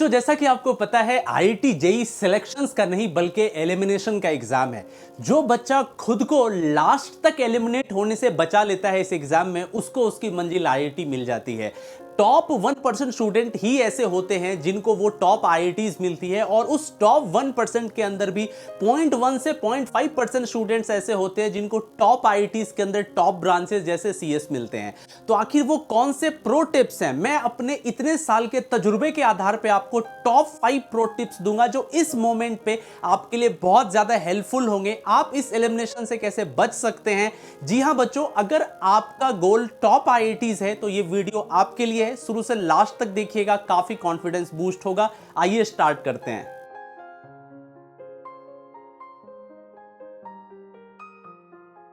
बच्चों, जैसा कि आपको पता है आईआईटी जेईई सिलेक्शंस का नहीं बल्कि एलिमिनेशन का एग्जाम है। जो बच्चा खुद को लास्ट तक एलिमिनेट होने से बचा लेता है इस एग्जाम में, उसको उसकी मंजिल आईआईटी मिल जाती है। टॉप 1% स्टूडेंट ही ऐसे होते हैं जिनको वो टॉप आईआईटीज मिलती है, और उस टॉप 1% के अंदर भी 0.1 से 0.5% स्टूडेंट्स ऐसे होते हैं जिनको टॉप आईआईटीज के अंदर टॉप ब्रांचेस जैसे सीएस मिलते हैं। तो आखिर वो कौन से प्रो टिप्स हैं? मैं अपने इतने साल के तजुर्बे के आधार पे आपको टॉप 5 प्रो टिप्स दूंगा जो इस मोमेंट पे आपके लिए बहुत ज्यादा हेल्पफुल होंगे। आप इस एलिमिनेशन से कैसे बच सकते हैं। जी हां बच्चों, अगर आपका गोल टॉप आईआईटीज है तो ये वीडियो आपके लिए है। शुरू से लास्ट तक देखिएगा, काफी कॉन्फिडेंस बूस्ट होगा। आइए स्टार्ट करते हैं।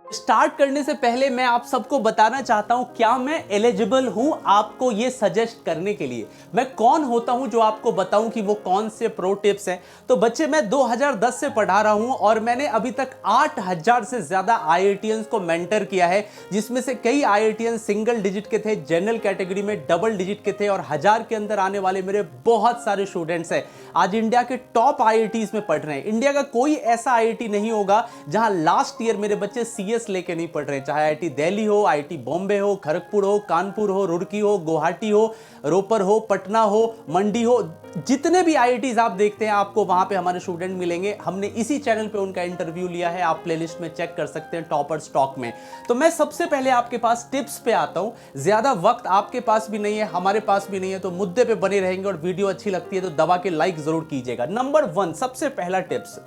स्टार्ट करने से पहले मैं आप सबको बताना चाहता हूं, क्या मैं एलिजिबल हूं आपको ये सजेस्ट करने के लिए? मैं कौन होता हूं जो आपको बताऊं कि वो कौन से प्रो टिप्स हैं? तो बच्चे, मैं 2010 से पढ़ा रहा हूं और मैंने अभी तक 8000 से ज्यादा आईआईटीएंस को मेंटर किया है, जिसमें से कई आईआईटीएंस सिंगल डिजिट के थे, जनरल कैटेगरी में डबल डिजिट के थे, और 1000 के अंदर आने वाले मेरे बहुत सारे स्टूडेंट्स हैं आज इंडिया के टॉप आईआईटीज में पढ़ रहे हैं। इंडिया का कोई ऐसा आईआईटी नहीं होगा जहां लास्ट ईयर मेरे बच्चे सीएस लेके नहीं पढ़ रहे, चाहे आईआईटी दिल्ली हो, आईआईटी बॉम्बे हो, खड़गपुर हो, कानपुर हो, रुड़की हो, गुवाहाटी हो, रोपर हो, पटना हो, मंडी हो, जितने भी आईआईटीज आप देखते हैं आपको वहां पे हमारे स्टूडेंट मिलेंगे। हमने इसी चैनल पे उनका इंटरव्यू लिया है, आप प्लेलिस्ट में चेक कर सकते हैं टॉपर स्टॉक में। तो मैं सबसे पहले आपके पास टिप्स पे आता हूं। ज्यादा वक्त आपके पास भी नहीं है, हमारे पास भी नहीं है, तो मुद्दे पे बने रहेंगे। और वीडियो अच्छी लगती है तो दबा के लाइक जरूर कीजिएगा। नंबर 1, सबसे पहला tips,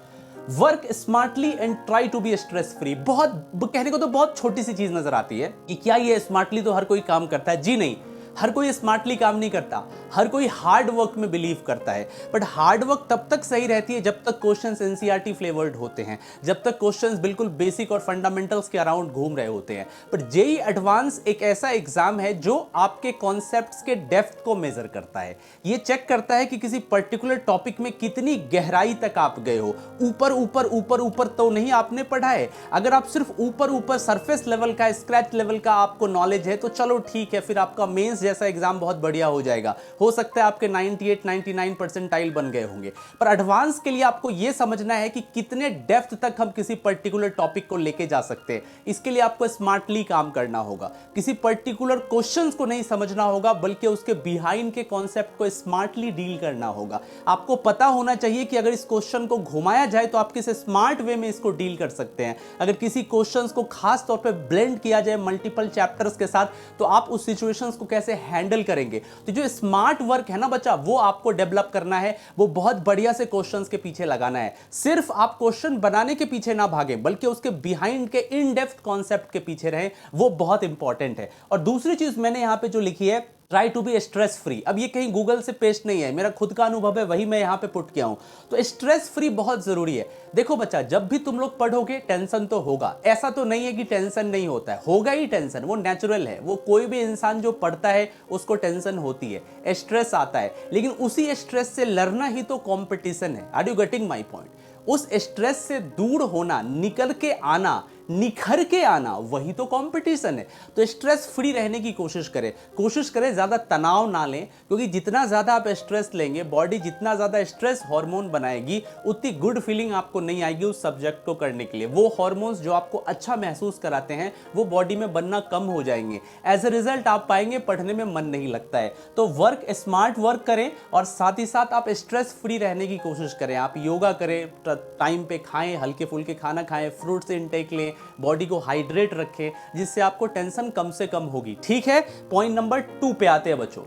work smartly and try to be stress free. बहुत कहने को तो बहुत छोटी सी चीज नजर आती है कि क्या ये स्मार्टली तो हर कोई काम करता है। जी नहीं, हर कोई स्मार्टली काम नहीं करता। हर कोई हार्ड वर्क में बिलीव करता है, बट हार्ड वर्क तब तक सही रहती है जब तक क्वेश्चंस एनसीईआरटी फ्लेवर्ड होते हैं, जब तक क्वेश्चंस बिल्कुल बेसिक और फंडामेंटल्स के अराउंड घूम रहे होते हैं। पर जेईई एडवांस एक ऐसा एग्जाम है जो आपके कॉन्सेप्ट्स के डेप्थ को मेजर करता है। ये चेक करता है कि किसी पर्टिकुलर टॉपिक में कितनी गहराई तक आप गए हो। ऊपर ऊपर ऊपर ऊपर तो नहीं आपने पढ़ा है। अगर आप सिर्फ ऊपर ऊपर सरफेस लेवल का, स्क्रैच लेवल का आपको नॉलेज है तो चलो ठीक है, फिर आपका मेंस जैसा एग्जाम बहुत बढ़िया हो जाएगा। हो सकता है आपके 98-99 परसेंटाइल बन गए होंगे। पर एडवांस के लिए आपको यह समझना है कि कितने डेप्थ तक हम किसी पर्टिकुलर टॉपिक को लेके जा सकते हैं। इसके लिए आपको स्मार्टली काम करना होगा। किसी पर्टिकुलर क्वेश्चंस को नहीं समझना होगा, बल्कि उसके बिहाइंड के कॉन्सेप्ट को स्मार्टली डील करना होगा। आपको पता होना चाहिए कि अगर इस क्वेश्चन को घुमाया जाए तो आप किस स्मार्ट वे में इसको डील कर सकते हैं। अगर किसी क्वेश्चन को खास तौर पर ब्लेंड किया जाए मल्टीपल चैप्टर्स के साथ, तो आप उस सिचुएशंस को कैसे हैंडल करेंगे। तो जो स्मार्ट वर्क है ना बच्चा, वो आपको डेवलप करना है। वो बहुत बढ़िया से क्वेश्चंस के पीछे लगाना है। सिर्फ आप क्वेश्चन बनाने के पीछे ना भागें, बल्कि उसके बिहाइंड के इन डेप्थ कॉन्सेप्ट के पीछे रहें। वो बहुत इंपॉर्टेंट है। और दूसरी चीज मैंने यहां पे जो लिखी है, try to be stress free. अब ये कहीं गूगल से पेस्ट नहीं है, मेरा खुद का अनुभव है, वही मैं यहां पे पुट किया हूं। तो स्ट्रेस फ्री बहुत जरूरी है। देखो बच्चा, जब भी तुम लोग पढ़ोगे टेंशन तो होगा। ऐसा तो नहीं है कि टेंशन नहीं होता है, होगा ही टेंशन, वो नेचुरल है। वो कोई भी इंसान जो पढ़ता है उसको टेंशन होती है, स्ट्रेस आता है। लेकिन उसी स्ट्रेस से लड़ना ही तो कॉम्पिटिशन है। Are you getting my point? उस स्ट्रेस से दूर होना, निकल के आना, निखर के आना, वही तो कंपटीशन है। तो स्ट्रेस फ्री रहने की कोशिश करें ज्यादा तनाव ना लें, क्योंकि जितना ज्यादा आप स्ट्रेस लेंगे, बॉडी जितना ज्यादा स्ट्रेस हार्मोन बनाएगी, उतनी गुड फीलिंग आपको नहीं आएगी उस सब्जेक्ट को करने के लिए। वो हार्मोन्स जो आपको अच्छा महसूस कराते हैं वो बॉडी में बनना कम हो जाएंगे। एज ए रिजल्ट आप पाएंगे पढ़ने में मन नहीं लगता है। तो वर्क स्मार्ट वर्क करें, और साथ ही साथ आप स्ट्रेस फ्री रहने की कोशिश करें। आप योगा करें, टाइम पे खाएं, हल्के फुल्के खाना खाएं, फ्रूट्स इनटेक लें, बॉडी को हाइड्रेट रखें, जिससे आपको टेंशन कम से कम होगी। ठीक है, पॉइंट नंबर 2 पे आते हैं बच्चों।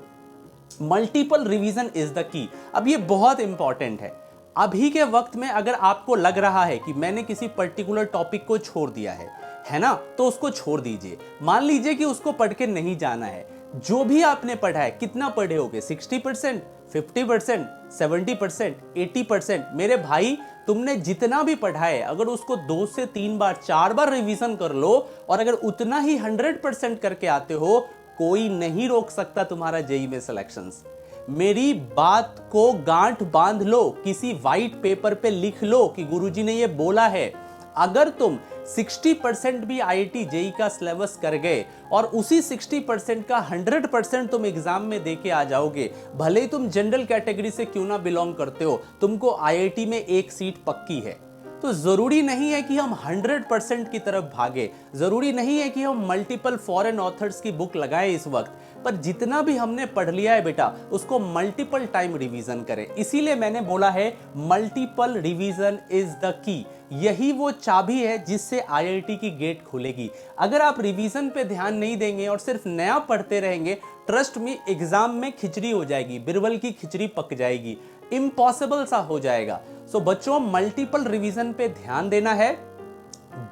मल्टीपल रिवीजन इज द की। अब ये बहुत इंपॉर्टेंट है। अभी के वक्त में अगर आपको लग रहा है कि मैंने किसी पर्टिकुलर टॉपिक को छोड़ दिया है ना, तो उसको छोड़ दीजिए। मान लीजिए कि उसको पढ़ के नहीं जाना है। जो भी आपने पढ़ा है, कितना पढ़े होगे? 60%, 50%, 70%, 80%? मेरे भाई, तुमने जितना भी पढ़ा है, अगर उसको 2 से 3 बार 4 बार रिवीजन कर लो, और अगर उतना ही 100% करके आते हो, कोई नहीं रोक सकता तुम्हारा जेईई में सिलेक्शंस। मेरी बात को गांठ बांध लो, किसी व्हाइट पेपर पे लिख लो कि गुरुजी ने ये बोला है। अगर तुम 60% भी IIT जेई का सिलेबस कर गए और उसी 60% का 100% तुम एग्जाम में देके आ जाओगे, भले ही तुम जनरल कैटेगरी से क्यों ना बिलोंग करते हो, तुमको IIT में एक सीट पक्की है। तो जरूरी नहीं है कि हम 100% की तरफ भागे, जरूरी नहीं है कि हम मल्टीपल फॉरेन ऑथर्स की बुक लगाएं इस वक्त, पर जितना भी हमने पढ़ लिया है बेटा उसको मल्टीपल टाइम रिवीजन करें। इसीलिए मैंने बोला है मल्टीपल रिवीजन इज द की। यही वो चाबी है जिससे IIT की गेट खुलेगी। अगर आप रिवीजन पे ध्यान नहीं देंगे और सिर्फ नया पढ़ते रहेंगे, ट्रस्ट में एग्जाम में खिचड़ी हो जाएगी, बिरबल की खिचड़ी पक जाएगी, इम्पॉसिबल सा हो जाएगा। सो बच्चों, मल्टीपल रिवीजन पे ध्यान देना है,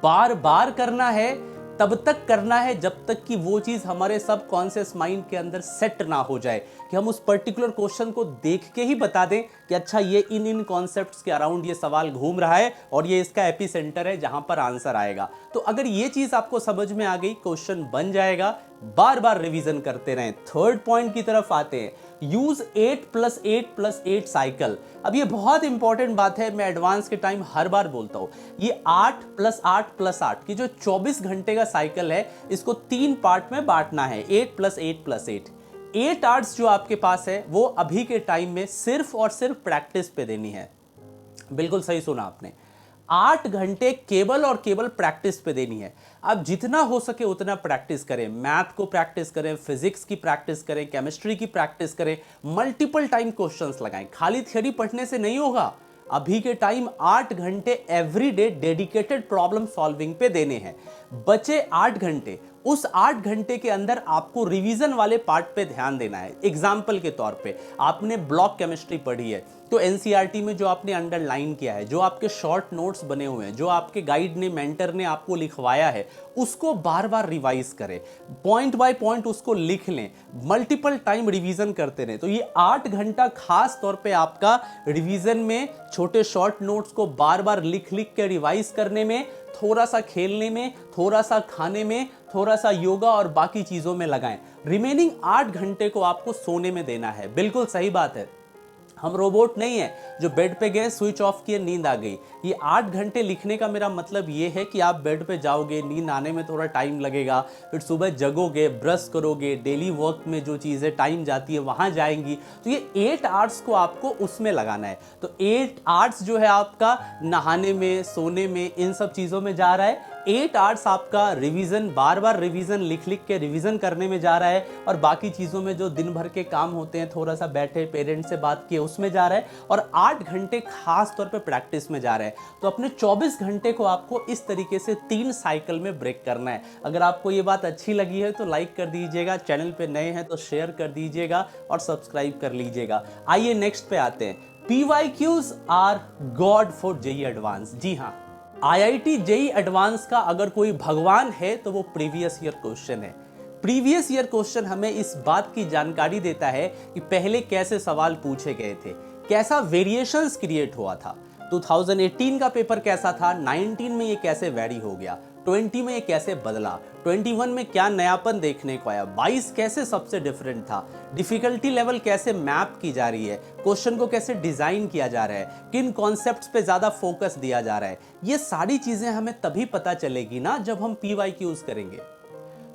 बार बार करना है, तब तक करना है जब तक कि वो चीज हमारे सबकॉन्शियस माइंड के अंदर सेट ना हो जाए कि हम उस पर्टिकुलर क्वेश्चन को देख के ही बता दें कि अच्छा ये इन कॉन्सेप्ट्स के अराउंड ये सवाल घूम रहा है और ये इसका एपी सेंटर है जहां पर आंसर आएगा। तो अगर ये चीज आपको समझ में आ गई, क्वेश्चन बन जाएगा, बार बार रिवीजन करते रहें। थर्ड पॉइंट की तरफ आते हैं, यूज 8+8+8 साइकिल। अब ये बहुत इंपॉर्टेंट बात है, मैं एडवांस के टाइम हर बार बोलता हूं। ये 8+8+8 की जो 24 घंटे का साइकिल है, इसको 3 पार्ट में बांटना है, 8+8+8। 8 आवर्स जो आपके पास है वो अभी के टाइम में सिर्फ और सिर्फ प्रैक्टिस पे देनी है। बिल्कुल सही सुना आपने, 8 घंटे केवल और केवल प्रैक्टिस पे देनी है। अब जितना हो सके उतना प्रैक्टिस करें, मैथ को प्रैक्टिस करें, फिजिक्स की प्रैक्टिस करें, केमिस्ट्री की प्रैक्टिस करें, मल्टीपल टाइम क्वेश्चंस लगाएं। खाली थ्योरी पढ़ने से नहीं होगा। अभी के टाइम 8 घंटे एवरीडे डेडिकेटेड प्रॉब्लम सॉल्विंग पे देने हैं। बचे 8 घंटे, उस 8 घंटे के अंदर आपको रिवीजन वाले पार्ट पे ध्यान देना है। एग्जाम्पल के तौर पे आपने ब्लॉक केमिस्ट्री पढ़ी है, तो एनसीईआरटी में जो आपने अंडरलाइन किया है, जो आपके शॉर्ट नोट्स बने हुए हैं, जो आपके गाइड ने, मेंटर ने आपको लिखवाया है, उसको बार बार रिवाइज करें, पॉइंट बाय पॉइंट उसको लिख लें, मल्टीपल टाइम रिवीजन करते रहें। तो ये 8 घंटा खास तौर पे आपका रिवीजन में, छोटे शॉर्ट नोट्स को बार बार लिख लिख के रिवाइज करने में, थोड़ा सा खेलने में, थोड़ा सा खाने में, थोड़ा सा योगा और बाकी चीजों में लगाएं। रिमेनिंग 8 घंटे को आपको सोने में देना है। बिल्कुल सही बात है, हम रोबोट नहीं है जो बेड पे गए, स्विच ऑफ किए, नींद आ गई। ये 8 घंटे लिखने का मेरा मतलब ये है कि आप बेड पे जाओगे, नींद आने में थोड़ा टाइम लगेगा, फिर सुबह जगोगे, ब्रश करोगे, डेली वर्क में जो चीज़ें टाइम जाती है वहाँ जाएंगी। तो ये 8 आवर्स को आपको उसमें लगाना है। तो 8 आवर्स जो है आपका नहाने में, सोने में, इन सब चीज़ों में जा रहा है। 8 आवर्स आपका रिवीजन, बार बार रिवीजन लिख लिख के रिवीजन करने में जा रहा है, और बाकी चीज़ों में जो दिन भर के काम होते हैं, थोड़ा सा बैठे, पेरेंट्स से बात किए, उसमें जा रहा है, और 8 घंटे खास तौर पे प्रैक्टिस में जा रहा है। तो अपने 24 घंटे को आपको इस तरीके से 3 साइकिल में ब्रेक करना है। अगर आपको ये बात अच्छी लगी है तो लाइक कर दीजिएगा, चैनल पे नए हैं तो शेयर कर दीजिएगा और सब्सक्राइब कर लीजिएगा। आइए नेक्स्ट पे आते हैं, PYQs are god for JEE advanced. जी हाँ, IIT जेईई एडवांस का अगर कोई भगवान है तो वो प्रीवियस ईयर क्वेश्चन है। प्रीवियस ईयर क्वेश्चन हमें इस बात की जानकारी देता है कि पहले कैसे सवाल पूछे गए थे, कैसा वेरिएशंस क्रिएट हुआ था, 2018 का पेपर कैसा था, 19 में ये कैसे वैरी हो गया, 20 में ये कैसे बदला, 21 में क्या नयापन देखने को आया, 22 कैसे सबसे डिफरेंट था, डिफिकल्टी लेवल कैसे मैप की जा रही है, क्वेश्चन को कैसे डिजाइन किया जा रहा है, किन कॉन्सेप्ट्स पे ज्यादा फोकस दिया जा रहा है। ये सारी चीजें हमें तभी पता चलेगी ना जब हम PYQs करेंगे।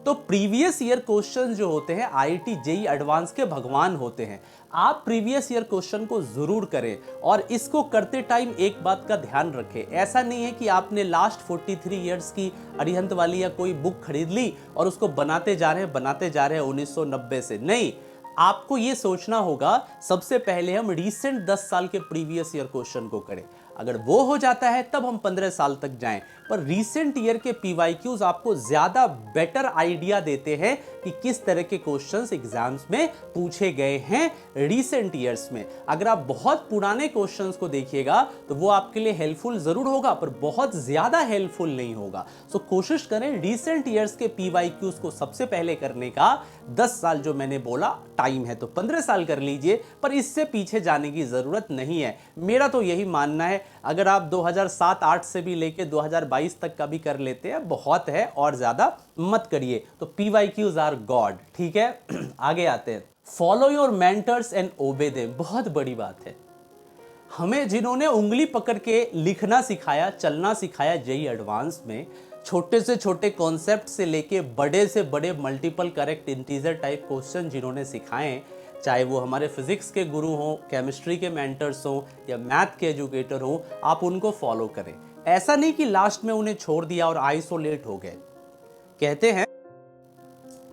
तो प्रीवियस ईयर क्वेश्चन जो होते हैं IIT जेईई एडवांस के भगवान होते हैं। आप प्रीवियस ईयर क्वेश्चन को जरूर करें, और इसको करते टाइम एक बात का ध्यान रखें, ऐसा नहीं है कि आपने लास्ट 43 इयर्स की अरिहंत वाली या कोई बुक खरीद ली और उसको बनाते जा रहे हैं 1990 से। नहीं, आपको ये सोचना होगा सबसे पहले हम रिसेंट 10 साल के प्रीवियस ईयर क्वेश्चन को करें। अगर वो हो जाता है तब हम 15 साल तक जाएं, पर रीसेंट ईयर के PYQs आपको ज्यादा बेटर आइडिया देते हैं कि किस तरह के क्वेश्चंस एग्जाम्स में पूछे गए हैं रीसेंट ईयर्स में। अगर आप बहुत पुराने क्वेश्चंस को देखिएगा तो वो आपके लिए हेल्पफुल जरूर होगा, पर बहुत ज्यादा हेल्पफुल नहीं होगा। सो कोशिश करें रीसेंट ईयर्स के PYQs को सबसे पहले करने का। 10 साल जो मैंने बोला, टाइम है तो 15 साल कर लीजिए, पर इससे पीछे जाने की जरूरत नहीं है। मेरा तो यही मानना है, अगर आप 2007-8 से भी लेके 2022 तक का भी कर लेते हैं बहुत है, और ज्यादा मत करिए। तो PYQs आर गॉड, ठीक है। आगे आते हैं, follow your mentors and obey them. बहुत बड़ी बात है, हमें जिन्होंने उंगली पकड़ के लिखना सिखाया, चलना सिखाया जेईई एडवांस में, छोटे से छोटे कॉन्सेप्ट से लेके बड़े से बड़े multiple correct integer type question जिन्होंने सिखाए, चाहे वो हमारे फिजिक्स के गुरु हों, केमिस्ट्री के मेंटर्स हों या मैथ के एजुकेटर हों, आप उनको फॉलो करें। ऐसा नहीं कि लास्ट में उन्हें छोड़ दिया और आइसोलेट हो गए। कहते हैं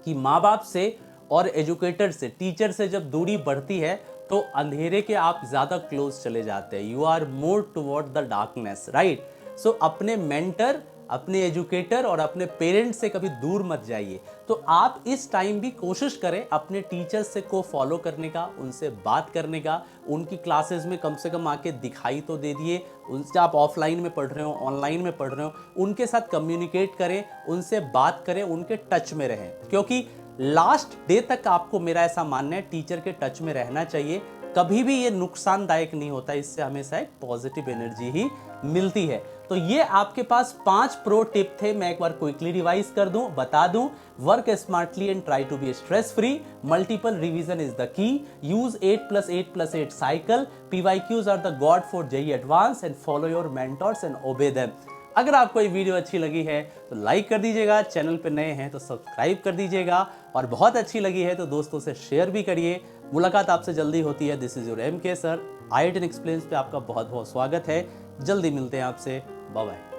कि माँ बाप से और एजुकेटर से, टीचर से जब दूरी बढ़ती है तो अंधेरे के आप ज़्यादा क्लोज चले जाते हैं। You are more toward the darkness, right. So अपने मेंटर, अपने एजुकेटर और अपने पेरेंट्स से कभी दूर मत जाइए। तो आप इस टाइम भी कोशिश करें अपने टीचर्स से को फॉलो करने का, उनसे बात करने का, उनकी क्लासेस में कम से कम आके दिखाई तो दे दिए। उनसे आप ऑफलाइन में पढ़ रहे हो, ऑनलाइन में पढ़ रहे हो, उनके साथ कम्युनिकेट करें, उनसे बात करें, उनके टच में रहें, क्योंकि लास्ट डे तक आपको, मेरा ऐसा मानना है, टीचर के टच में रहना चाहिए। कभी भी ये नुकसानदायक नहीं होता, इससे हमेशा एक पॉजिटिव एनर्जी ही मिलती है। तो ये आपके पास 5 प्रो टिप थे। मैं एक बार क्विकली रिवाइज कर दूं, बता दूं। Work smartly and try to be stress free, multiple revision is the key, use 8+8+8 cycle, PYQs are the god for JEE advance and follow your mentors and obey them. अगर आपको ये video अच्छी लगी है तो लाइक कर दीजिएगा, channel पे नए हैं तो सब्सक्राइब कर दीजिएगा, और बहुत अच्छी लगी है तो दोस्तों से शेयर भी करिए। मुलाकात आपसे जल्दी होती है। This is your MK sir, IIT explains पे आपका बहुत बहुत स्वागत है। जल्दी मिलते हैं आपसे। Bye bye.